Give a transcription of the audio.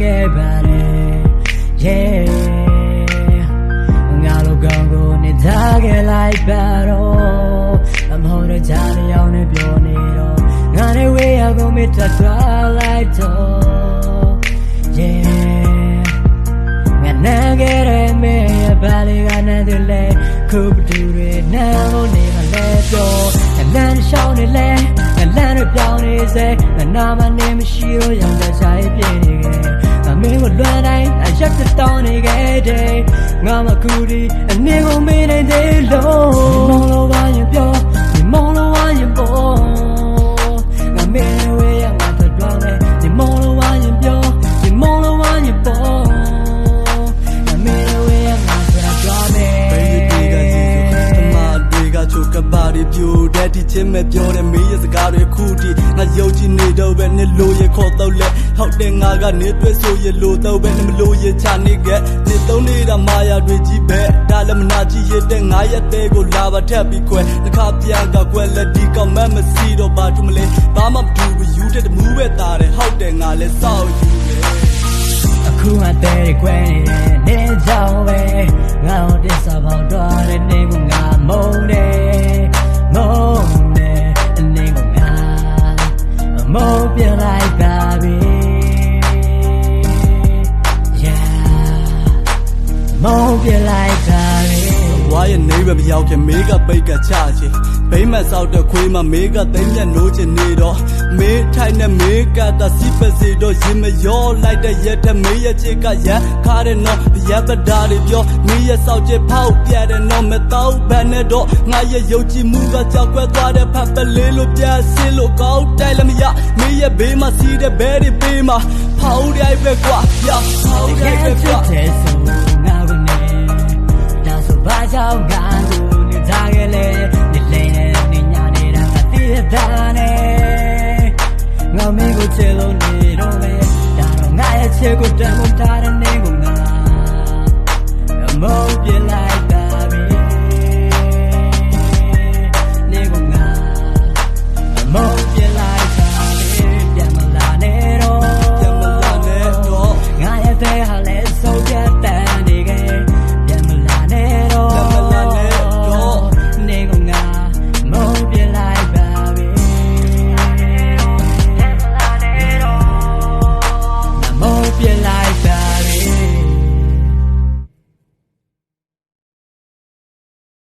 ခဲ့ပါတယ်yeah ငါလိုကောင်းကိုနေသားခဲ့လိုက်ပါတော့အမောတဲ့ကြားတစ်ယောက်နဲ့ပြောနေတော့ငါနဲ့ဝေးရကုန်မိတက်သွားလိုက်တော့ yeah ငါနာခဲ့တဲ့မေရဲ့ဘာလေးကနဲ့တည်းလဲခုပတူတွေနာလို့နေမလဲပြောငါလမ်းရှောင်းနေလဲငါလမ်းတွေပြောင်းနေစေငါနာမနေမရှိတော့ရောင်တဲ့ခြားပြည့်နေခဲ့ငါမင်းကိုလွမ်းတိုင်းအရက်တတောင်းနေခဲ့တဲ့ငါမကူဒီအနေကိုမင်းနိုင်သေးလို့မောင်လိုပါရင်ပြောဒီမောင်လိုပါရင်ပေါ်ငါမင်းဝေးရငါထွက်သွားမယ်ဒီမောင်လိုပါရင်ပြောဒီမောင်လိုပါရင်ပေါ်ငါမင်းဝေးရငါထွက်သွားမယ်ချိုကပါရီပြိုတဲ့ဒီချင်းမဲ့ပြောတဲ့မေးရစကားတွေခုထိငါယုံကြည်နေတော့ပဲနေလို့ရခေါ်တော့လဲဟုတ်တယ်ငါကနေတွေ့ဆိုရလို့တော့ပဲမလို့ရချနေခဲ့နေသုံးနေတာမာယာတွေကြီးပဲဒါလည်းမနာကြည့်ရတဲ့ငါရဲ့တဲကိုလာပါထက်ပြီးခွဲတစ်ခါပြန်ကကွယ်လက်ဒီကောင်မမစီတော့ဘာတူမလဲဘာမှမတူဘူးယူတဲ့တမူးပဲတာတယ်ဟုတ်တယ်ငါလည်းစောက်ယူတယ်အခုအသေးကွယ်နေကြောင်ပဲငါတို့တစ္ဆာပေါတော့တဲ့နေကငါမုန်းတယ်မုန်းတယ်အနေကငါမုန်းပြလိုက်ပါပြီမုန်းပြလိုက်ပါပြီဝါရဲ့နေပဲမရောက်ခင်မေးကပိတ်ကချချင်ဘိမ့်မဆောက်တဲ့ခွေးမမေးကသိမ့်မြတ်နိုးချင်နေတော့မေးထိုင်နဲ့မေးကတာစီပစီတော့ရင်မရောလိုက်တဲ့ရက်ထမေးရဲ့ချစ်ကရခါတဲ့နော်ရပ်ပဒါတွေပြောမေးရဲ့ဆောက်ချစ်ဖောက်ပြတဲ့နော်မတော့ဘန်နဲ့တော့ငါရဲ့ယုံကြည်မှုကကြောက်ကွဲသွားတဲ့ဖတ်ပလေးလို့ပြဆင်းလို့ကောင်းတိုက်လည်းမရမေးရဲ့ဘေးမှာစီးတဲ့ဘဲတွေပေးမှာဖောက်ရိုက်ပဲကွာရောက်ဖောက်ရိုက်ပဲကွာငါကနေဒါဆိုဘာကြောင့်ငါကိုနေသားခဲ့လဲနေလဲနေညာနေတာငါတည်တာနဲ့ငါမင်းကိုချေလို့နေတော့ပဲဒါတော့ငါရဲ့ချေကိုတန်ဖို့ထားတဲ့နေကိုငါမုန်းပြလိုက်